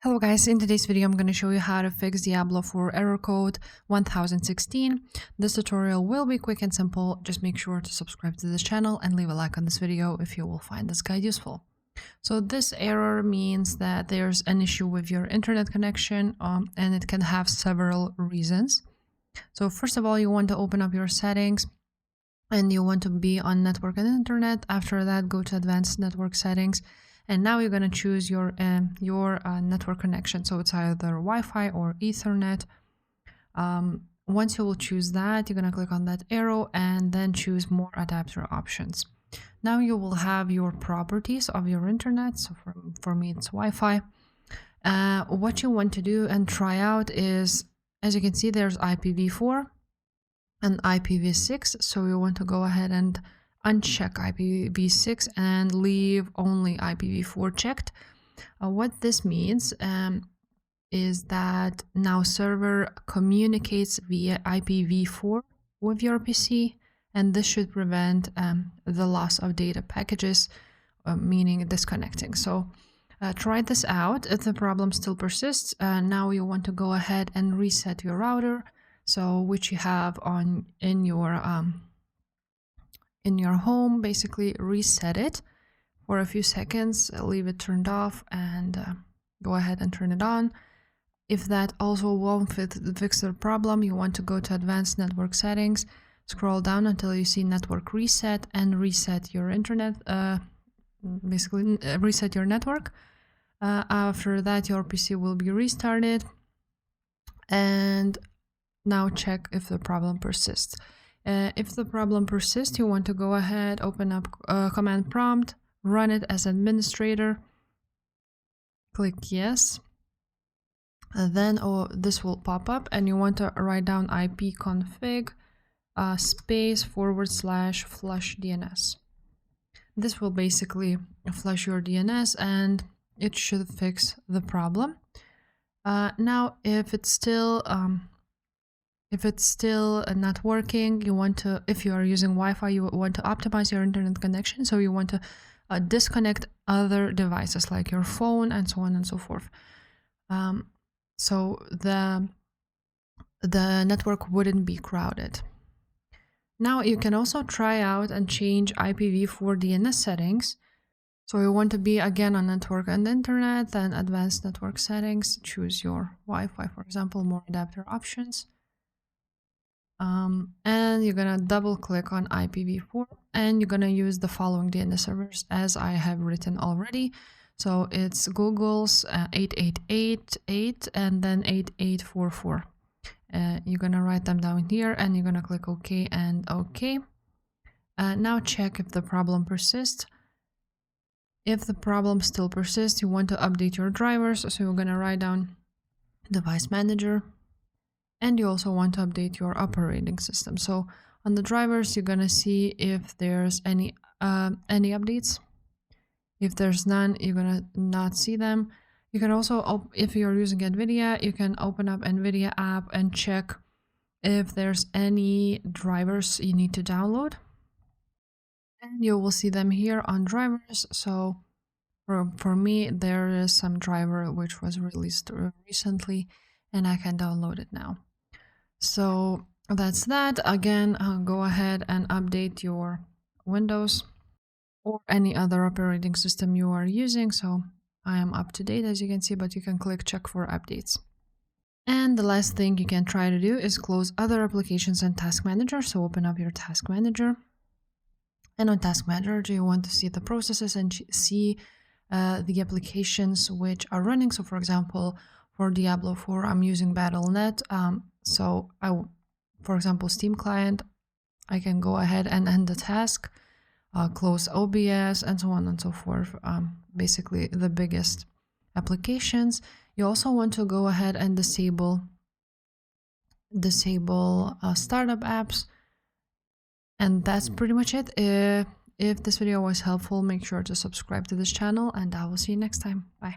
Hello guys, in today's video I'm going to show you how to fix Diablo 4 error code 1016. This tutorial will be quick and simple. Just make sure to subscribe to this channel and leave a like on this video if you will find this guide useful. So this error means that there's an issue with your internet connection and it can have several reasons. So first of all, you want to open up your settings and you want to be on network and internet. After that, go to advanced network settings. And now you're going to choose your network connection. So it's either Wi-Fi or Ethernet. Once you will choose that, you're going to click on that arrow and then choose more adapter options. Now you will have your properties of your internet. So for me, it's Wi-Fi. What you want to do and try out is, as you can see, there's IPv4 and IPv6. So you want to go ahead and uncheck IPv6 and leave only IPv4 checked. What this means is that now server communicates via IPv4 with your PC, and this should prevent the loss of data packages, meaning disconnecting. So try this out. If the problem still persists, now you want to go ahead and reset your router, so which you have in your home. Basically reset it for a few seconds, leave it turned off, and go ahead and turn it on. If that also won't fix the problem, you want to go to advanced network settings, scroll down until you see network reset, and reset your internet, basically reset your network. After that, your PC will be restarted, and now check if the problem persists. If the problem persists, you want to go ahead, open up command prompt, run it as administrator, click yes, and then this will pop up, and you want to write down ipconfig space / flush DNS. This will basically flush your DNS and it should fix the problem. Now, if it's still not working, you want to, if you are using Wi-Fi, you want to optimize your internet connection. So you want to disconnect other devices like your phone and so on and so forth. So the network wouldn't be crowded. Now you can also try out and change IPv4 DNS settings. So you want to be again on network and internet, then advanced network settings, choose your Wi-Fi, for example, more adapter options. And you're gonna double click on IPv4 and you're gonna use the following DNS servers as I have written already. So it's Google's 8888 and then 8844. You're gonna write them down here and you're gonna click OK and OK. Now check if the problem persists. If the problem still persists, you want to update your drivers. So you're gonna write down device manager. And you also want to update your operating system. So on the drivers, you're gonna see if there's any updates. If there's none, you're gonna not see them. You can also, if you're using NVIDIA, you can open up NVIDIA app and check if there's any drivers you need to download. And you will see them here on drivers. So for me, there is some driver which was released recently, and I can download it now. So that's that. Again, go ahead and update your Windows or any other operating system you are using. So I am up to date, as you can see, but you can click check for updates. And the last thing you can try to do is close other applications and Task Manager. So open up your Task Manager. And on Task Manager, you want to see the processes and see the applications which are running. So for example, for Diablo 4, I'm using Battle.net. So for example, Steam client, I can go ahead and end the task, close OBS, and so on and so forth. Basically the biggest applications. You also want to go ahead and disable startup apps. And that's pretty much it. If this video was helpful, make sure to subscribe to this channel, and I will see you next time. Bye.